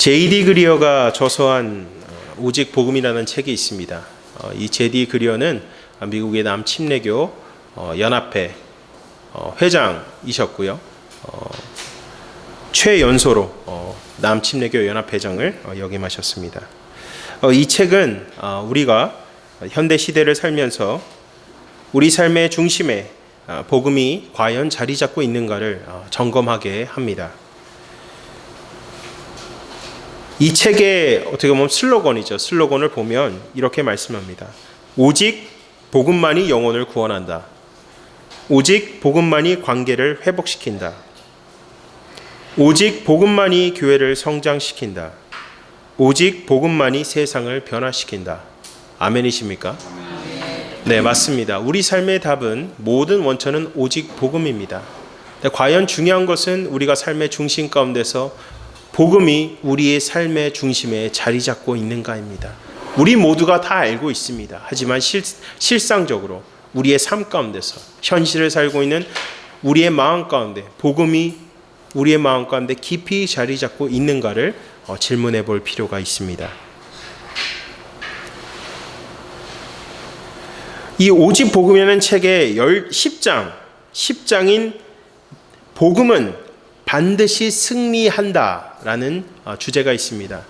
J.D. 그리어가 저서한 오직 복음이라는 책이 있습니다. 이 J.D. 그리어는 미국의 남침례교 연합회 회장이셨고요. 최연소로 남침례교 연합회장을 역임하셨습니다. 이 책은 우리가 현대 시대를 살면서 우리 삶의 중심에 복음이 과연 자리 잡고 있는가를 점검하게 합니다. 이 책의 어떻게 보면 슬로건이죠. 슬로건을 보면 이렇게 말씀합니다. 오직 복음만이 영혼을 구원한다. 오직 복음만이 관계를 회복시킨다. 오직 복음만이 교회를 성장시킨다. 오직 복음만이 세상을 변화시킨다. 아멘이십니까? 네, 맞습니다. 우리 삶의 답은 모든 원천은 오직 복음입니다. 과연 중요한 것은 우리가 삶의 중심 가운데서 복음이 우리의 삶의 중심에 자리 잡고 있는가입니다. 우리 모두가 다 알고 있습니다. 하지만 실상적으로 우리의 삶 가운데서 현실을 살고 있는 우리의 마음 가운데 복음이 우리의 마음 가운데 깊이 자리 잡고 있는가를 질문해 볼 필요가 있습니다. 이 오직 복음이라는 책의 10장인 복음은 반드시 승리한다라는 주제가 있습니다.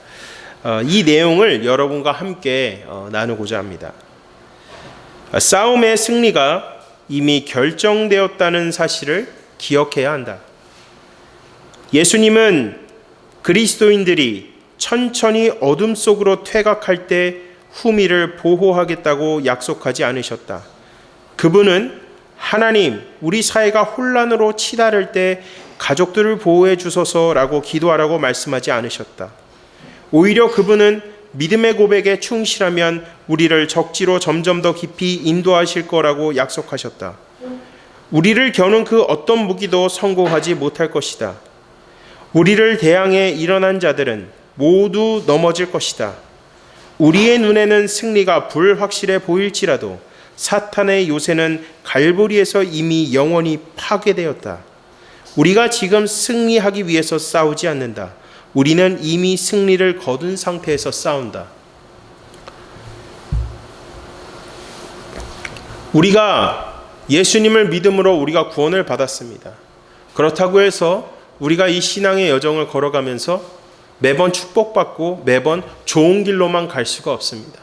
이 내용을 여러분과 함께 나누고자 합니다. 싸움의 승리가 이미 결정되었다는 사실을 기억해야 한다. 예수님은 그리스도인들이 천천히 어둠 속으로 퇴각할 때 후미를 보호하겠다고 약속하지 않으셨다. 그분은 하나님, 우리 사회가 혼란으로 치달을 때 가족들을 보호해 주소서라고 기도하라고 말씀하지 않으셨다. 오히려 그분은 믿음의 고백에 충실하면 우리를 적지로 점점 더 깊이 인도하실 거라고 약속하셨다. 우리를 겨눈 그 어떤 무기도 성공하지 못할 것이다. 우리를 대항해 일어난 자들은 모두 넘어질 것이다. 우리의 눈에는 승리가 불확실해 보일지라도 사탄의 요새는 갈보리에서 이미 영원히 파괴되었다. 우리가 지금 승리하기 위해서 싸우지 않는다. 우리는 이미 승리를 거둔 상태에서 싸운다. 우리가 예수님을 믿음으로 우리가 구원을 받았습니다. 그렇다고 해서 우리가 이 신앙의 여정을 걸어가면서 매번 축복받고 매번 좋은 길로만 갈 수가 없습니다.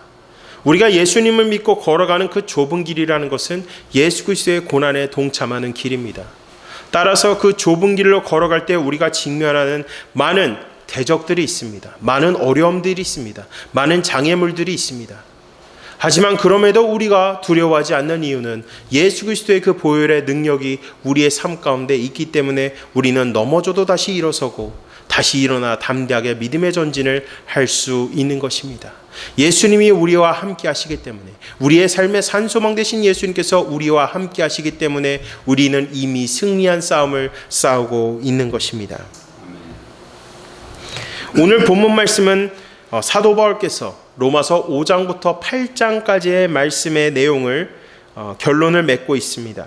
우리가 예수님을 믿고 걸어가는 그 좁은 길이라는 것은 예수 그리스도의 고난에 동참하는 길입니다. 따라서 그 좁은 길로 걸어갈 때 우리가 직면하는 많은 대적들이 있습니다. 많은 어려움들이 있습니다. 많은 장애물들이 있습니다. 하지만 그럼에도 우리가 두려워하지 않는 이유는 예수 그리스도의 그 보혈의 능력이 우리의 삶 가운데 있기 때문에 우리는 넘어져도 다시 일어서고 다시 일어나 담대하게 믿음의 전진을 할 수 있는 것입니다. 예수님이 우리와 함께 하시기 때문에, 우리의 삶의 산소망 되신 예수님께서 우리와 함께 하시기 때문에 우리는 이미 승리한 싸움을 싸우고 있는 것입니다. 오늘 본문 말씀은 사도 바울께서 로마서 5장부터 8장까지의 말씀의 내용을 결론을 맺고 있습니다.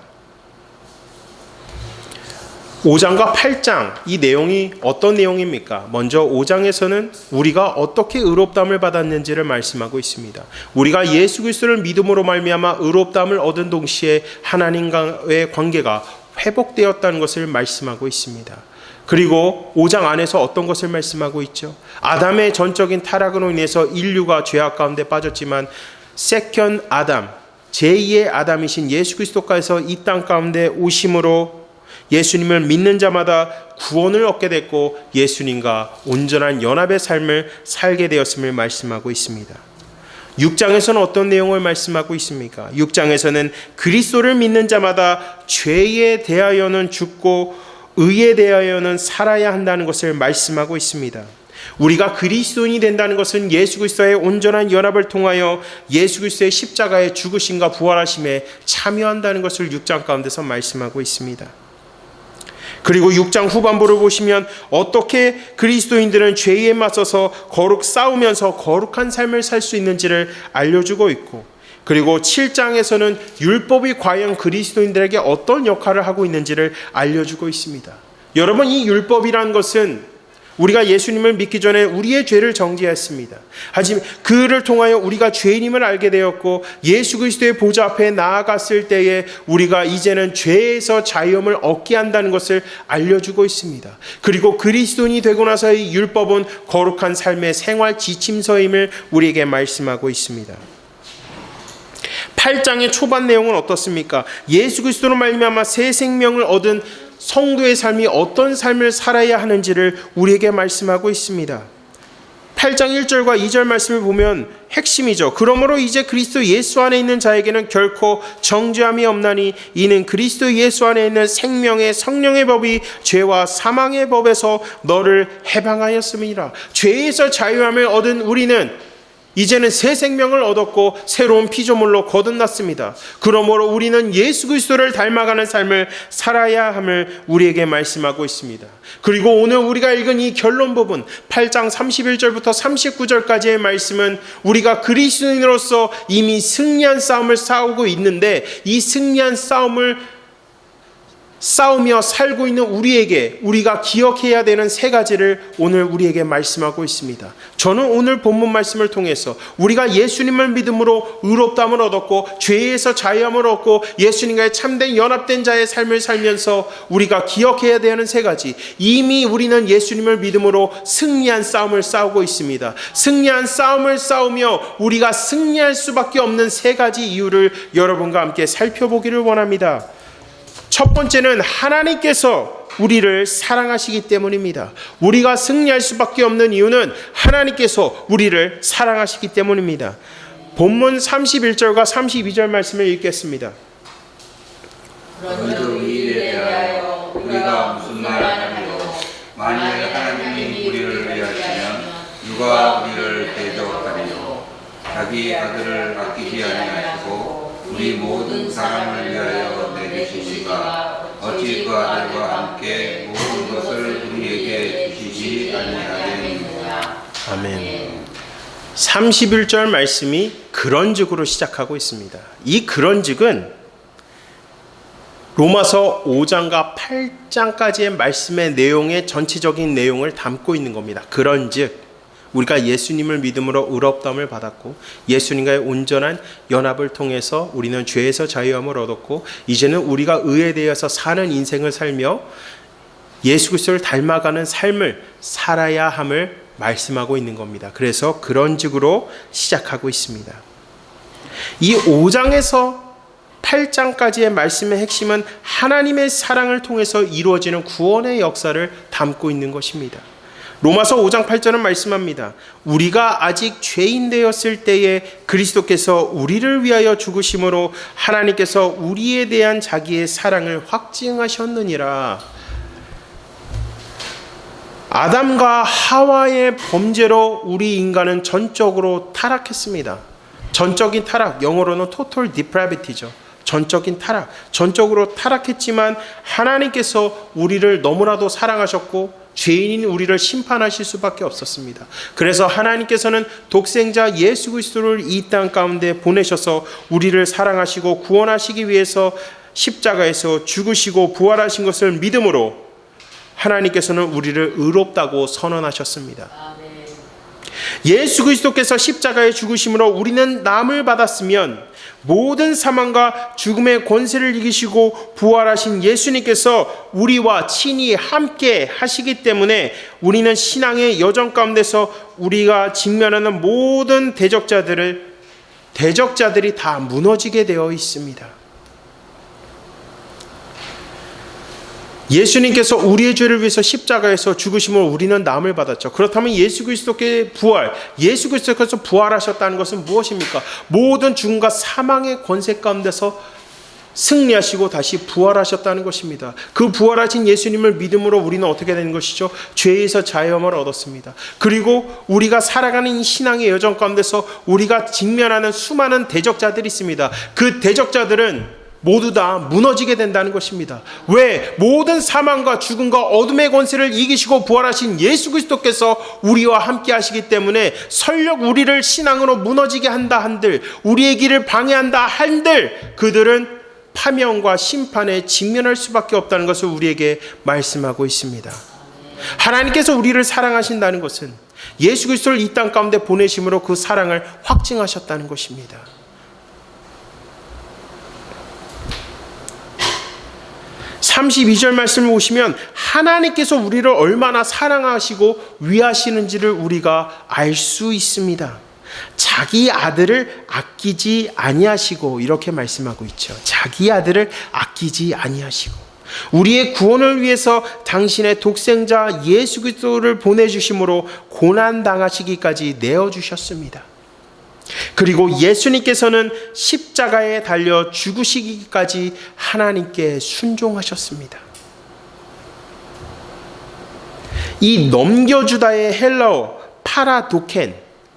5장과 8장 이 내용이 어떤 내용입니까? 먼저 5장에서는 우리가 어떻게 의롭다함을 받았는지를 말씀하고 있습니다. 우리가 예수 그리스도를 믿음으로 말미암아 의롭다함을 얻은 동시에 하나님과의 관계가 회복되었다는 것을 말씀하고 있습니다. 그리고 5장 안에서 어떤 것을 말씀하고 있죠? 아담의 전적인 타락으로 인해서 인류가 죄악 가운데 빠졌지만 세컨 아담, 제2의 아담이신 예수 그리스도께서 이 땅 가운데 오심으로 예수님을 믿는 자마다 구원을 얻게 됐고 예수님과 온전한 연합의 삶을 살게 되었음을 말씀하고 있습니다. 6장에서는 어떤 내용을 말씀하고 있습니까? 6장에서는 그리스도를 믿는 자마다 죄에 대하여는 죽고 의에 대하여는 살아야 한다는 것을 말씀하고 있습니다. 우리가 그리스도인이 된다는 것은 예수 그리스도의 온전한 연합을 통하여 예수 그리스도의 십자가의 죽으심과 부활하심에 참여한다는 것을 6장 가운데서 말씀하고 있습니다. 그리고 6장 후반부를 보시면 어떻게 그리스도인들은 죄에 맞서서 싸우면서 거룩한 삶을 살 수 있는지를 알려주고 있고, 그리고 7장에서는 율법이 과연 그리스도인들에게 어떤 역할을 하고 있는지를 알려주고 있습니다. 여러분, 이 율법이라는 것은 우리가 예수님을 믿기 전에 우리의 죄를 정죄했습니다. 하지만 그를 통하여 우리가 죄인임을 알게 되었고 예수 그리스도의 보좌 앞에 나아갔을 때에 우리가 이제는 죄에서 자유함을 얻게 한다는 것을 알려주고 있습니다. 그리고 그리스도인이 되고 나서의 율법은 거룩한 삶의 생활 지침서임을 우리에게 말씀하고 있습니다. 8장의 초반 내용은 어떻습니까? 예수 그리스도로 말미암아 새 생명을 얻은 성도의 삶이 어떤 삶을 살아야 하는지를 우리에게 말씀하고 있습니다. 8장 1절과 2절 말씀을 보면 핵심이죠. 그러므로 이제 그리스도 예수 안에 있는 자에게는 결코 정죄함이 없나니 이는 그리스도 예수 안에 있는 생명의 성령의 법이 죄와 사망의 법에서 너를 해방하였음이라. 죄에서 자유함을 얻은 우리는 이제는 새 생명을 얻었고 새로운 피조물로 거듭났습니다. 그러므로 우리는 예수 그리스도를 닮아가는 삶을 살아야 함을 우리에게 말씀하고 있습니다. 그리고 오늘 우리가 읽은 이 결론 부분 8장 31절부터 39절까지의 말씀은 우리가 그리스도인으로서 이미 승리한 싸움을 싸우고 있는데 이 승리한 싸움을 싸우며 살고 있는 우리에게 우리가 기억해야 되는 세 가지를 오늘 우리에게 말씀하고 있습니다. 저는 오늘 본문 말씀을 통해서 우리가 예수님을 믿음으로 의롭다함을 얻었고 죄에서 자유함을 얻고 예수님과의 참된 연합된 자의 삶을 살면서 우리가 기억해야 되는 세 가지, 이미 우리는 예수님을 믿음으로 승리한 싸움을 싸우고 있습니다. 승리한 싸움을 싸우며 우리가 승리할 수밖에 없는 세 가지 이유를 여러분과 함께 살펴보기를 원합니다. 첫 번째는 하나님께서 우리를 사랑하시기 때문입니다. 우리가 승리할 수밖에 없는 이유는 하나님께서 우리를 사랑하시기 때문입니다. 본문 31절과 32절 말씀을 읽겠습니다. 그런즉 이 일에 대하여 우리가 무슨 말을 하리요? 만일 하나님이 우리를 위하시면 누가 우리를 대적하리요? 자기 아들을 아끼지 아니하시고 우리 모든 사람을 위하여 내주시니가 어찌 그 아들과 함께 모든 것을 우리에게 주시지 아니하겠느냐. 아멘. 31절 말씀이 그런즉으로 시작하고 있습니다. 이 그런즉은 로마서 5장과 8장까지의 말씀의 내용의 전체적인 내용을 담고 있는 겁니다. 그런즉 우리가 예수님을 믿음으로 의롭다함을 받았고 예수님과의 온전한 연합을 통해서 우리는 죄에서 자유함을 얻었고 이제는 우리가 의에 대해서 사는 인생을 살며 예수 그리스도를 닮아가는 삶을 살아야 함을 말씀하고 있는 겁니다. 그래서 그런즉으로 시작하고 있습니다. 이 5장에서 8장까지의 말씀의 핵심은 하나님의 사랑을 통해서 이루어지는 구원의 역사를 담고 있는 것입니다. 로마서 5장 8절은 말씀합니다. 우리가 아직 죄인 되었을 때에 그리스도께서 우리를 위하여 죽으심으로 하나님께서 우리에 대한 자기의 사랑을 확증하셨느니라. 아담과 하와의 범죄로 우리 인간은 전적으로 타락했습니다. 전적인 타락, 영어로는 total depravity죠. 전적인 타락, 전적으로 타락했지만 하나님께서 우리를 너무나도 사랑하셨고 죄인인 우리를 심판하실 수밖에 없었습니다. 그래서 하나님께서는 독생자 예수 그리스도를 이 땅 가운데 보내셔서 우리를 사랑하시고 구원하시기 위해서 십자가에서 죽으시고 부활하신 것을 믿음으로 하나님께서는 우리를 의롭다고 선언하셨습니다. 예수 그리스도께서 십자가에 죽으심으로 우리는 남을 받았으면 모든 사망과 죽음의 권세를 이기시고 부활하신 예수님께서 우리와 친히 함께 하시기 때문에 우리는 신앙의 여정 가운데서 우리가 직면하는 모든 대적자들이 다 무너지게 되어 있습니다. 예수님께서 우리의 죄를 위해서 십자가에서 죽으심으로 우리는 남을 받았죠. 그렇다면 예수 그리스도의 부활, 예수 그리스도께서 부활하셨다는 것은 무엇입니까? 모든 죽음과 사망의 권세 가운데서 승리하시고 다시 부활하셨다는 것입니다. 그 부활하신 예수님을 믿음으로 우리는 어떻게 되는 것이죠? 죄에서 자유함을 얻었습니다. 그리고 우리가 살아가는 이 신앙의 여정 가운데서 우리가 직면하는 수많은 대적자들이 있습니다. 그 대적자들은 모두 다 무너지게 된다는 것입니다. 왜? 모든 사망과 죽음과 어둠의 권세를 이기시고 부활하신 예수 그리스도께서 우리와 함께 하시기 때문에 설령 우리를 신앙으로 무너지게 한다 한들, 우리의 길을 방해한다 한들 그들은 파멸과 심판에 직면할 수밖에 없다는 것을 우리에게 말씀하고 있습니다. 하나님께서 우리를 사랑하신다는 것은 예수 그리스도를 이 땅 가운데 보내심으로 그 사랑을 확증하셨다는 것입니다. (32절) 말씀을 보시면 하나님께서 우리를 얼마나 사랑하시고 위하시는지를 우리가 알 수 있습니다. 자기 아들을 아끼지 아니하시고, 이렇게 말씀하고 있죠. 자기 아들을 아끼지 아니하시고 우리의 구원을 위해서 당신의 독생자 예수 그리스도를 보내주심으로 고난당하시기까지 내어주셨습니다. 그리고 예수님께서는 십자가에 달려 죽으시기까지 하나님께 순종하셨습니다. 이 넘겨주다의 헬라어 파라도켄,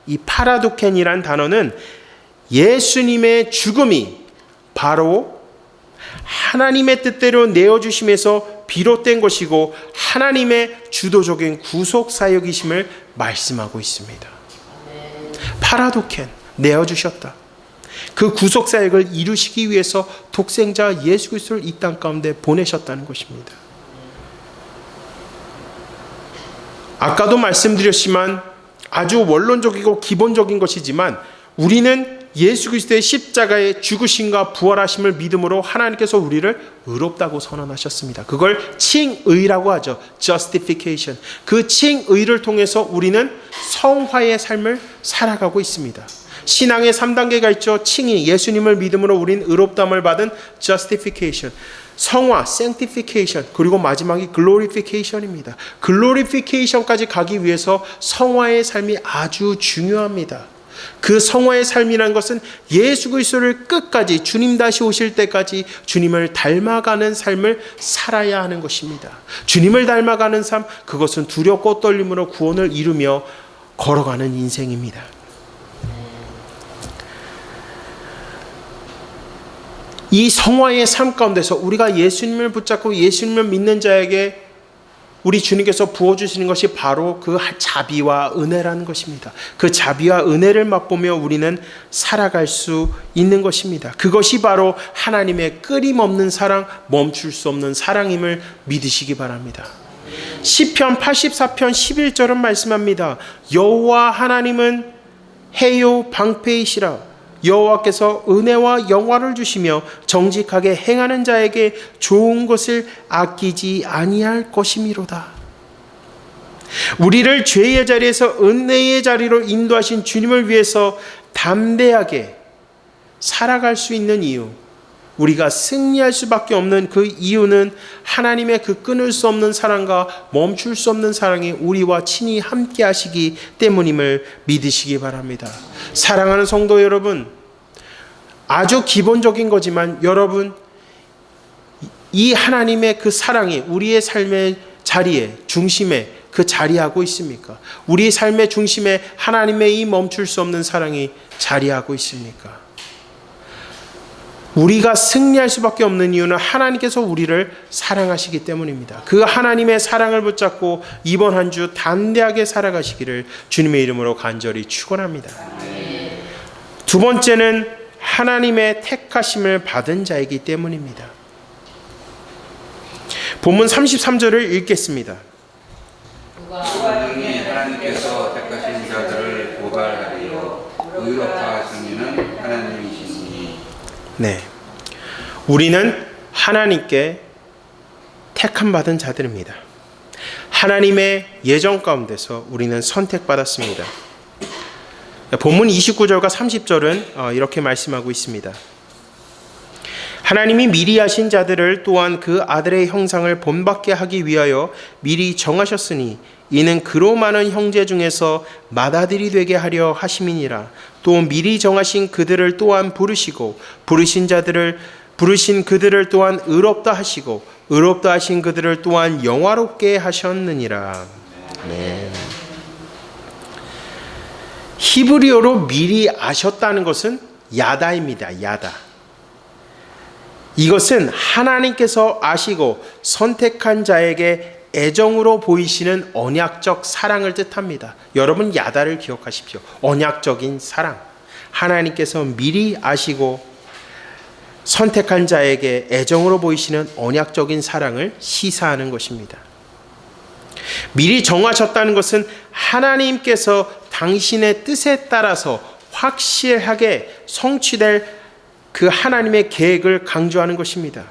이 파라도켄이란 단어는 예수님의 죽음이 바로 하나님의 뜻대로 내어주심에서 비롯된 것이고 하나님의 주도적인 구속 사역이심을 말씀하고 있습니다. 파라도켄, 내어주셨다. 그 구속 사역을 이루시기 위해서 독생자 예수 그리스도를 이 땅 가운데 보내셨다는 것입니다. 아까도 말씀드렸지만 아주 원론적이고 기본적인 것이지만 우리는 예수 그리스도의 십자가의 죽으심과 부활하심을 믿음으로 하나님께서 우리를 의롭다고 선언하셨습니다. 그걸 칭의라고 하죠. justification. 그 칭의를 통해서 우리는 성화의 삶을 살아가고 있습니다. 신앙의 3단계가 있죠. 칭의, 예수님을 믿음으로 우린 의롭다함을 받은 justification. 성화, sanctification, 그리고 마지막이 glorification입니다. glorification까지 가기 위해서 성화의 삶이 아주 중요합니다. 그 성화의 삶이라는 것은 예수 그리스도를 끝까지 주님 다시 오실 때까지 주님을 닮아가는 삶을 살아야 하는 것입니다. 주님을 닮아가는 삶, 그것은 두렵고 떨림으로 구원을 이루며 걸어가는 인생입니다. 이 성화의 삶 가운데서 우리가 예수님을 붙잡고 예수님을 믿는 자에게 우리 주님께서 부어주시는 것이 바로 그 자비와 은혜라는 것입니다. 그 자비와 은혜를 맛보며 우리는 살아갈 수 있는 것입니다. 그것이 바로 하나님의 끊임없는 사랑, 멈출 수 없는 사랑임을 믿으시기 바랍니다. 시편 84편 11절은 말씀합니다. 여호와 하나님은 해요 방패이시라. 여호와께서 은혜와 영화를 주시며 정직하게 행하는 자에게 좋은 것을 아끼지 아니할 것이미로다. 우리를 죄의 자리에서 은혜의 자리로 인도하신 주님을 위해서 담대하게 살아갈 수 있는 이유, 우리가 승리할 수밖에 없는 그 이유는 하나님의 그 끊을 수 없는 사랑과 멈출 수 없는 사랑이 우리와 친히 함께 하시기 때문임을 믿으시기 바랍니다. 사랑하는 성도 여러분, 아주 기본적인 거지만 여러분, 이 하나님의 그 사랑이 우리의 삶의 자리에, 중심에 그 자리하고 있습니까? 우리의 삶의 중심에 하나님의 이 멈출 수 없는 사랑이 자리하고 있습니까? 우리가 승리할 수밖에 없는 이유는 하나님께서 우리를 사랑하시기 때문입니다. 그 하나님의 사랑을 붙잡고 이번 한 주 담대하게 살아가시기를 주님의 이름으로 간절히 축원합니다. 두 번째는 하나님의 택하심을 받은 자이기 때문입니다. 본문 33절을 읽겠습니다. 누가 능히 하나님께서 택하신 자들을 고발하리요 의롭다 하시는 하나님이시니. 네, 우리는 하나님께 택함 받은 자들입니다. 하나님의 예정 가운데서 우리는 선택받았습니다. 본문 29절과 30절은 이렇게 말씀하고 있습니다. 하나님이 미리 하신 자들을 또한 그 아들의 형상을 본받게 하기 위하여 미리 정하셨으니 이는 그로 많은 형제 중에서 맏아들이 되게 하려 하심이니라. 또 미리 정하신 그들을 또한 부르시고 부르신 그들을 또한 의롭다 하시고 의롭다 하신 그들을 또한 영화롭게 하셨느니라. 네. 히브리어로 미리 아셨다는 것은 야다입니다. 야다. 이것은 하나님께서 아시고 선택한 자에게 애정으로 보이시는 언약적 사랑을 뜻합니다. 여러분, 야다를 기억하십시오. 언약적인 사랑. 하나님께서 미리 아시고 선택한 자에게 애정으로 보이시는 언약적인 사랑을 시사하는 것입니다. 미리 정하셨다는 것은 하나님께서 당신의 뜻에 따라서 확실하게 성취될 그 하나님의 계획을 강조하는 것입니다.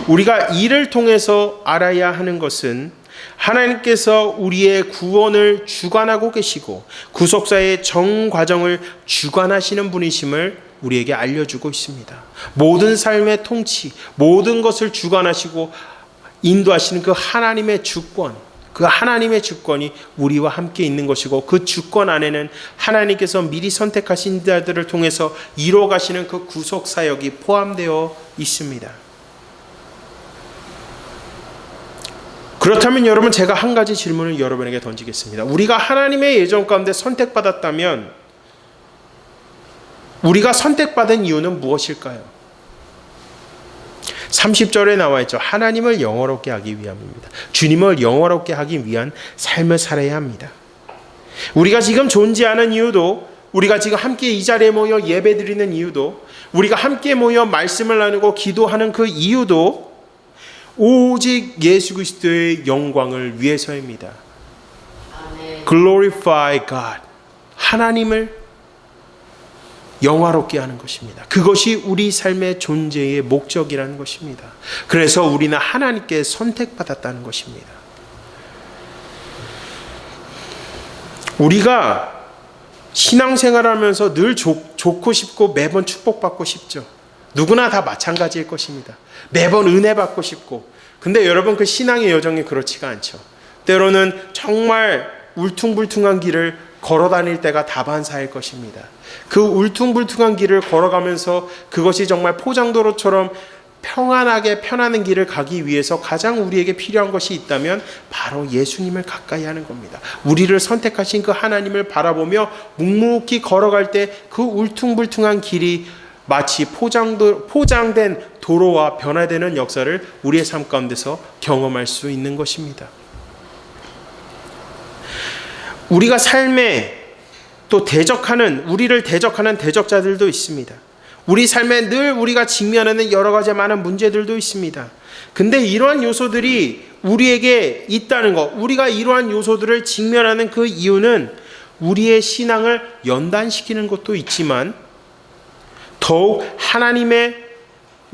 우리가 이를 통해서 알아야 하는 것은 하나님께서 우리의 구원을 주관하고 계시고 구속사의 정 과정을 주관하시는 분이심을 우리에게 알려주고 있습니다. 모든 삶의 통치, 모든 것을 주관하시고 인도하시는 그 하나님의 주권, 그 하나님의 주권이 우리와 함께 있는 것이고 그 주권 안에는 하나님께서 미리 선택하신 자들을 통해서 이루어가시는 그 구속사역이 포함되어 있습니다. 그렇다면 여러분, 제가 한 가지 질문을 여러분에게 던지겠습니다. 우리가 하나님의 예정 가운데 선택받았다면 우리가 선택받은 이유는 무엇일까요? 30절에 나와 있죠. 하나님을 영화롭게 하기 위함입니다. 주님을 영화롭게 하기 위한 삶을 살아야 합니다. 우리가 지금 존재하는 이유도, 우리가 지금 함께 이 자리에 모여 예배드리는 이유도, 우리가 함께 모여 말씀을 나누고 기도하는 그 이유도 오직 예수 그리스도의 영광을 위해서입니다. Glorify God. 하나님을 영화롭게 하는 것입니다. 그것이 우리 삶의 존재의 목적이라는 것입니다. 그래서 우리는 하나님께 선택받았다는 것입니다. 우리가 신앙생활하면서 늘 좋고 싶고 매번 축복받고 싶죠. 누구나 다 마찬가지일 것입니다. 매번 은혜 받고 싶고. 근데 여러분, 그 신앙의 여정이 그렇지가 않죠. 때로는 정말 울퉁불퉁한 길을 걸어 다닐 때가 다반사일 것입니다. 그 울퉁불퉁한 길을 걸어가면서 그것이 정말 포장도로처럼 평안하게 편하는 길을 가기 위해서 가장 우리에게 필요한 것이 있다면 바로 예수님을 가까이 하는 겁니다. 우리를 선택하신 그 하나님을 바라보며 묵묵히 걸어갈 때 그 울퉁불퉁한 길이 마치 포장된 도로와 변화되는 역사를 우리의 삶 가운데서 경험할 수 있는 것입니다. 우리가 삶에 또 우리를 대적하는 대적자들도 있습니다. 우리 삶에 늘 우리가 직면하는 여러 가지 많은 문제들도 있습니다. 근데 이러한 요소들이 우리에게 있다는 것, 우리가 이러한 요소들을 직면하는 그 이유는 우리의 신앙을 연단시키는 것도 있지만 더욱 하나님의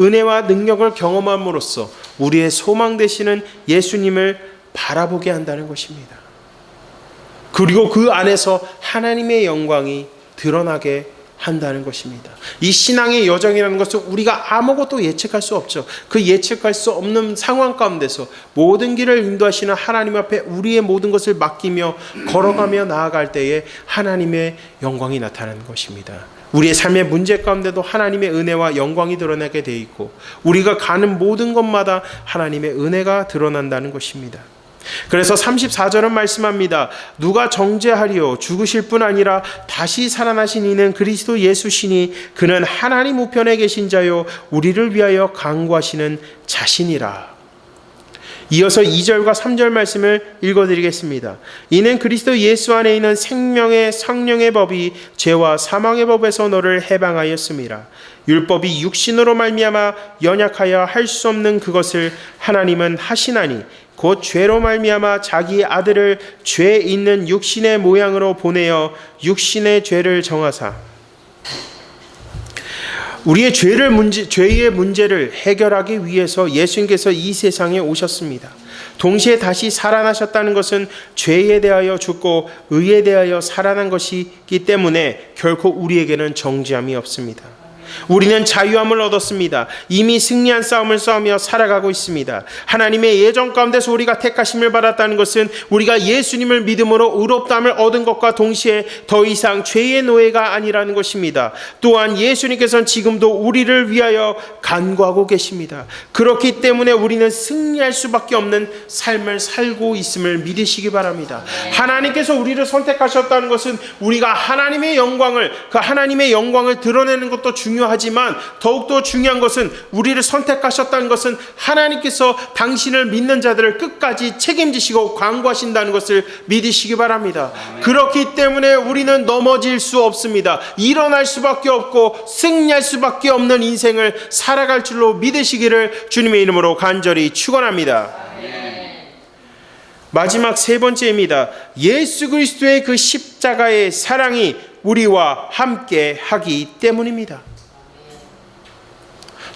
은혜와 능력을 경험함으로써 우리의 소망 되시는 예수님을 바라보게 한다는 것입니다. 그리고 그 안에서 하나님의 영광이 드러나게 한다는 것입니다. 이 신앙의 여정이라는 것은 우리가 아무것도 예측할 수 없죠. 그 예측할 수 없는 상황 가운데서 모든 길을 인도하시는 하나님 앞에 우리의 모든 것을 맡기며 걸어가며 나아갈 때에 하나님의 영광이 나타나는 것입니다. 우리의 삶의 문제 가운데도 하나님의 은혜와 영광이 드러나게 돼 있고 우리가 가는 모든 곳마다 하나님의 은혜가 드러난다는 것입니다. 그래서 34절은 말씀합니다. 누가 정죄하리요? 죽으실 뿐 아니라 다시 살아나신 이는 그리스도 예수시니 그는 하나님 우편에 계신 자요 우리를 위하여 간구하시는 자신이라. 이어서 2절과 3절 말씀을 읽어드리겠습니다. 이는 그리스도 예수 안에 있는 생명의 성령의 법이 죄와 사망의 법에서 너를 해방하였음이라. 율법이 육신으로 말미암아 연약하여 할 수 없는 그것을 하나님은 하시나니 곧 죄로 말미암아 자기 아들을 죄 있는 육신의 모양으로 보내어 육신의 죄를 정하사 우리의 죄의 문제를 해결하기 위해서 예수님께서 이 세상에 오셨습니다. 동시에 다시 살아나셨다는 것은 죄에 대하여 죽고 의에 대하여 살아난 것이기 때문에 결코 우리에게는 정죄함이 없습니다. 우리는 자유함을 얻었습니다. 이미 승리한 싸움을 싸우며 살아가고 있습니다. 하나님의 예정 가운데서 우리가 택하심을 받았다는 것은 우리가 예수님을 믿음으로 의롭다함을 얻은 것과 동시에 더 이상 죄의 노예가 아니라는 것입니다. 또한 예수님께서는 지금도 우리를 위하여 간구하고 계십니다. 그렇기 때문에 우리는 승리할 수밖에 없는 삶을 살고 있음을 믿으시기 바랍니다. 하나님께서 우리를 선택하셨다는 것은 우리가 하나님의 영광을 드러내는 것도 중요하지만 더욱더 중요한 것은 우리를 선택하셨다는 것은 하나님께서 당신을 믿는 자들을 끝까지 책임지시고 관구하신다는 것을 믿으시기 바랍니다. 그렇기 때문에 우리는 넘어질 수 없습니다. 일어날 수밖에 없고 승리할 수밖에 없는 인생을 살아갈 줄로 믿으시기를 주님의 이름으로 간절히 축원합니다. 마지막 세 번째입니다. 예수 그리스도의 그 십자가의 사랑이 우리와 함께 하기 때문입니다.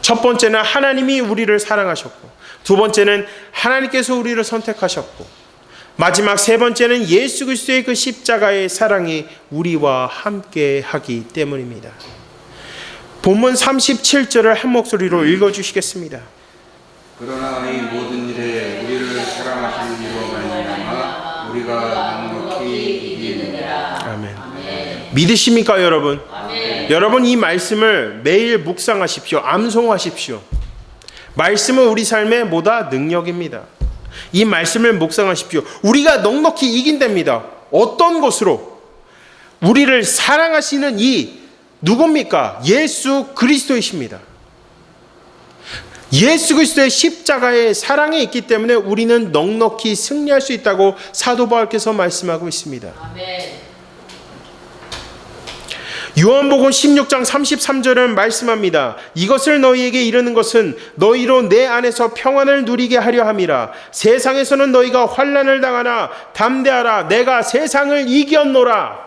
첫 번째는 하나님이 우리를 사랑하셨고, 두 번째는 하나님께서 우리를 선택하셨고, 마지막 세 번째는 예수 그리스도의 그 십자가의 사랑이 우리와 함께 하기 때문입니다. 본문 37절을 한 목소리로 읽어주시겠습니다. 그러나 이 모든 일에 우리를 사랑하시는 이로 말미암아 우리가 넉넉히 이기느니라. 아멘. 믿으십니까, 여러분? 여러분, 이 말씀을 매일 묵상하십시오. 암송하십시오. 말씀은 우리 삶의 뭐다? 능력입니다. 이 말씀을 묵상하십시오. 우리가 넉넉히 이긴답니다. 어떤 것으로? 우리를 사랑하시는 이 누굽니까? 예수 그리스도이십니다. 예수 그리스도의 십자가의 사랑이 있기 때문에 우리는 넉넉히 승리할 수 있다고 사도 바울께서 말씀하고 있습니다. 아멘. 요한복음 16장 33절은 말씀합니다. 이것을 너희에게 이르는 것은 너희로 내 안에서 평안을 누리게 하려 함이라. 세상에서는 너희가 환난을 당하나 담대하라. 내가 세상을 이겼노라.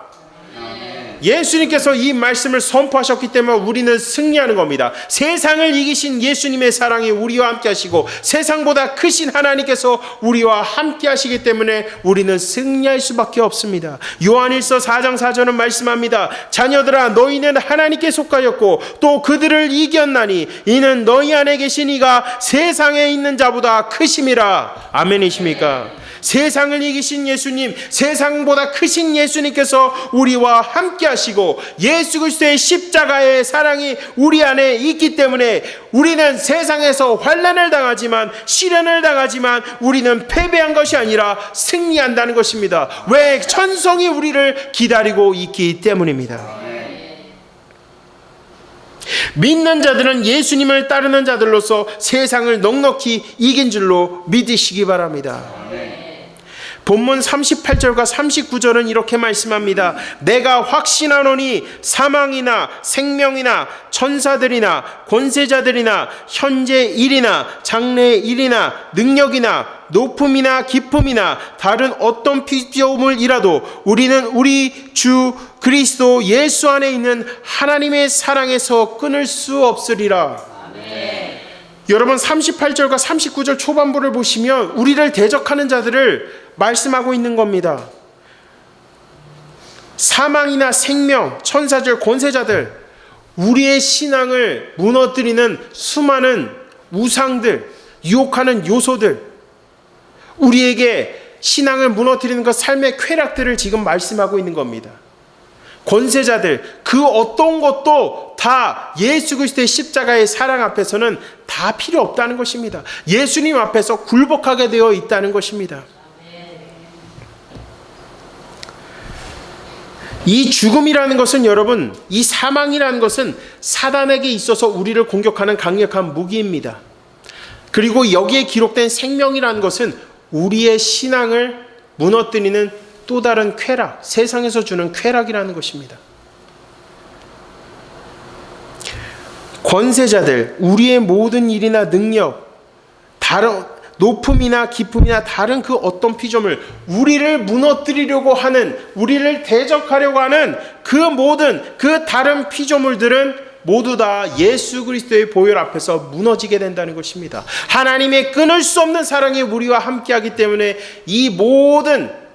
예수님께서 이 말씀을 선포하셨기 때문에 우리는 승리하는 겁니다. 세상을 이기신 예수님의 사랑이 우리와 함께 하시고, 세상보다 크신 하나님께서 우리와 함께 하시기 때문에 우리는 승리할 수밖에 없습니다. 요한일서 4장 4절은 말씀합니다. 자녀들아, 너희는 하나님께 속하였고 또 그들을 이겼나니 이는 너희 안에 계신 이가 세상에 있는 자보다 크심이라. 아멘이십니까? 세상을 이기신 예수님, 세상보다 크신 예수님께서 우리와 함께 하시고 예수 그리스도의 십자가의 사랑이 우리 안에 있기 때문에 우리는 세상에서 환난을 당하지만, 시련을 당하지만 우리는 패배한 것이 아니라 승리한다는 것입니다. 왜? 천성이 우리를 기다리고 있기 때문입니다. 믿는 자들은 예수님을 따르는 자들로서 세상을 넉넉히 이긴 줄로 믿으시기 바랍니다. 본문 38절과 39절은 이렇게 말씀합니다. 내가 확신하노니 사망이나 생명이나 천사들이나 권세자들이나 현재 일이나 장래 일이나 능력이나 높음이나 깊음이나 다른 어떤 피조물이라도 우리는 우리 주 그리스도 예수 안에 있는 하나님의 사랑에서 끊을 수 없으리라. 아멘. 여러분, 38절과 39절 초반부를 보시면 우리를 대적하는 자들을 말씀하고 있는 겁니다. 사망이나 생명, 천사들, 권세자들, 우리의 신앙을 무너뜨리는 수많은 우상들, 유혹하는 요소들, 우리에게 신앙을 무너뜨리는 것, 삶의 쾌락들을 지금 말씀하고 있는 겁니다. 권세자들, 그 어떤 것도 다 예수 그리스도의 십자가의 사랑 앞에서는 다 필요 없다는 것입니다. 예수님 앞에서 굴복하게 되어 있다는 것입니다. 이 죽음이라는 것은, 여러분, 이 사망이라는 것은 사단에게 있어서 우리를 공격하는 강력한 무기입니다. 그리고 여기에 기록된 생명이라는 것은 우리의 신앙을 무너뜨리는 또 다른 쾌락, 세상에서 주는 쾌락이라는 것입니다. 권세자들, 우리의 모든 일이나 능력, 다른 높음이나 깊음이나 다른 그 어떤 피조물, 우리를 무너뜨리려고 하는, 우리를 대적하려고 하는 그 모든 그 다른 피조물들은 모두 다 예수 그리스도의 보혈 앞에서 무너지게 된다는 것입니다. 하나님의 끊을 수 없는 사랑이 우리와 함께하기 때문에 이 모든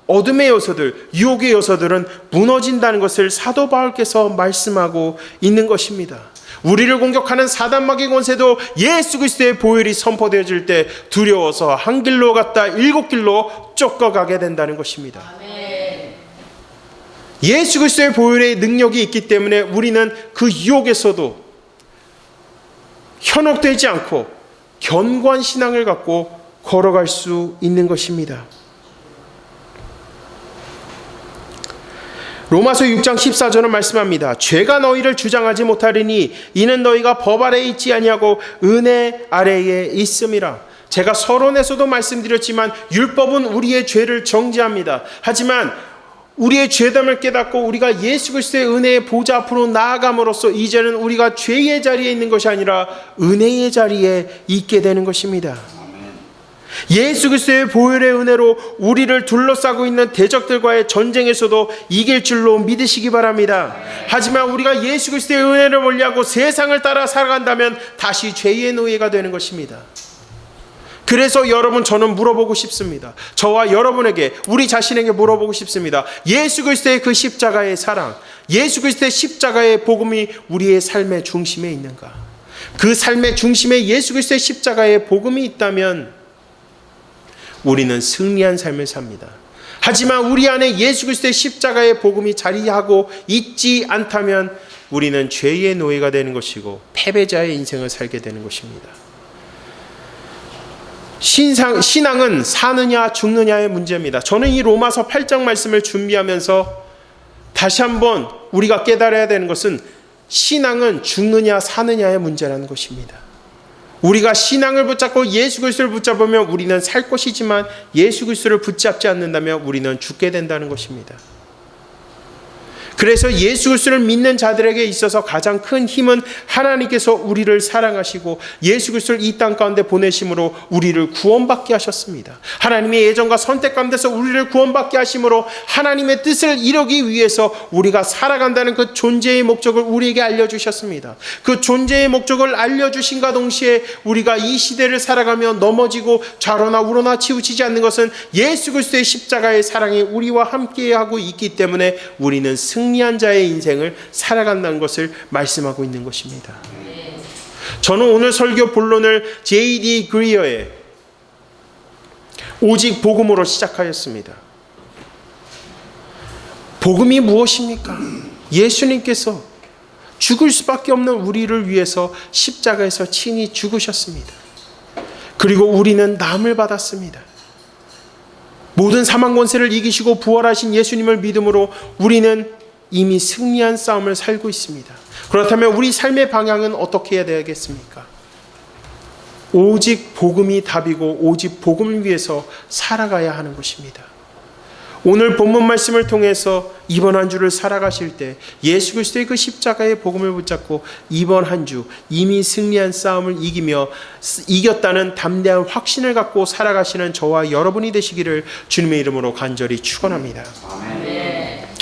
어둠의 요소들, 유혹의 요소들은 무너진다는 것을 사도 바울께서 말씀하고 있는 것입니다. 우리를 공격하는 사단마귀 권세도 예수 그리스도의 보혈이 선포되어질 때 두려워서 한 길로 갔다 7길로 쫓겨가게 된다는 것입니다. 아멘. 예수 그리스도의 보혈의 능력이 있기 때문에 우리는 그 유혹에서도 현혹되지 않고 견고한 신앙을 갖고 걸어갈 수 있는 것입니다. 로마서 6장 14절은 말씀합니다. 죄가 너희를 주장하지 못하리니 이는 너희가 법 아래에 있지 아니하고 은혜 아래에 있음이라. 제가 서론에서도 말씀드렸지만 율법은 우리의 죄를 정죄합니다. 하지만 우리의 죄됨을 깨닫고 우리가 예수 그리스도의 은혜의 보좌 앞으로 나아감으로써 이제는 우리가 죄의 자리에 있는 것이 아니라 은혜의 자리에 있게 되는 것입니다. 예수 그리스도의 보혈의 은혜로 우리를 둘러싸고 있는 대적들과의 전쟁에서도 이길 줄로 믿으시기 바랍니다. 하지만 우리가 예수 그리스도의 은혜를 멀리하고 세상을 따라 살아간다면 다시 죄의 노예가 되는 것입니다. 그래서 여러분, 저는 물어보고 싶습니다. 저와 여러분에게, 우리 자신에게 물어보고 싶습니다. 예수 그리스도의 그 십자가의 사랑, 예수 그리스도의 십자가의 복음이 우리의 삶의 중심에 있는가? 그 삶의 중심에 예수 그리스도의 십자가의 복음이 있다면 우리는 승리한 삶을 삽니다. 하지만 우리 안에 예수 그리스도의 십자가의 복음이 자리하고 있지 않다면 우리는 죄의 노예가 되는 것이고 패배자의 인생을 살게 되는 것입니다. 신앙은 사느냐 죽느냐의 문제입니다. 저는 이 로마서 8장 말씀을 준비하면서 다시 한번 우리가 깨달아야 되는 것은 신앙은 죽느냐 사느냐의 문제라는 것입니다. 우리가 신앙을 붙잡고 예수 그리스도를 붙잡으면 우리는 살 것이지만 예수 그리스도를 붙잡지 않는다면 우리는 죽게 된다는 것입니다. 그래서 예수 그리스도를 믿는 자들에게 있어서 가장 큰 힘은 하나님께서 우리를 사랑하시고 예수 그리스도를 이 땅 가운데 보내심으로 우리를 구원받게 하셨습니다. 하나님의 예정과 선택 가운데서 우리를 구원받게 하심으로 하나님의 뜻을 이루기 위해서 우리가 살아간다는 그 존재의 목적을 우리에게 알려주셨습니다. 그 존재의 목적을 알려주신과 동시에 우리가 이 시대를 살아가며 넘어지고 좌로나 우로나 치우치지 않는 것은 예수 그리스도의 십자가의 사랑이 우리와 함께하고 있기 때문에 우리는 승리한 자의 인생을 살아간다는 것을 말씀하고 있는 것입니다. 저는 오늘 설교 본론을 J.D. 그리어의 오직 복음으로 시작하였습니다. 복음이 무엇입니까? 예수님께서 죽을 수밖에 없는 우리를 위해서 십자가에서 친히 죽으셨습니다. 그리고 우리는 남을 받았습니다. 모든 사망 권세를 이기시고 부활하신 예수님을 믿음으로 우리는 이미 승리한 싸움을 살고 있습니다. 그렇다면 우리 삶의 방향은 어떻게 해야 되겠습니까? 오직 복음이 답이고 오직 복음을 위해서 살아가야 하는 것입니다. 오늘 본문 말씀을 통해서 이번 한 주를 살아가실 때 예수 그리스도의 그 십자가의 복음을 붙잡고 이번 한 주 이미 승리한 싸움을 이겼다는 담대한 확신을 갖고 살아가시는 저와 여러분이 되시기를 주님의 이름으로 간절히 축원합니다. 아멘.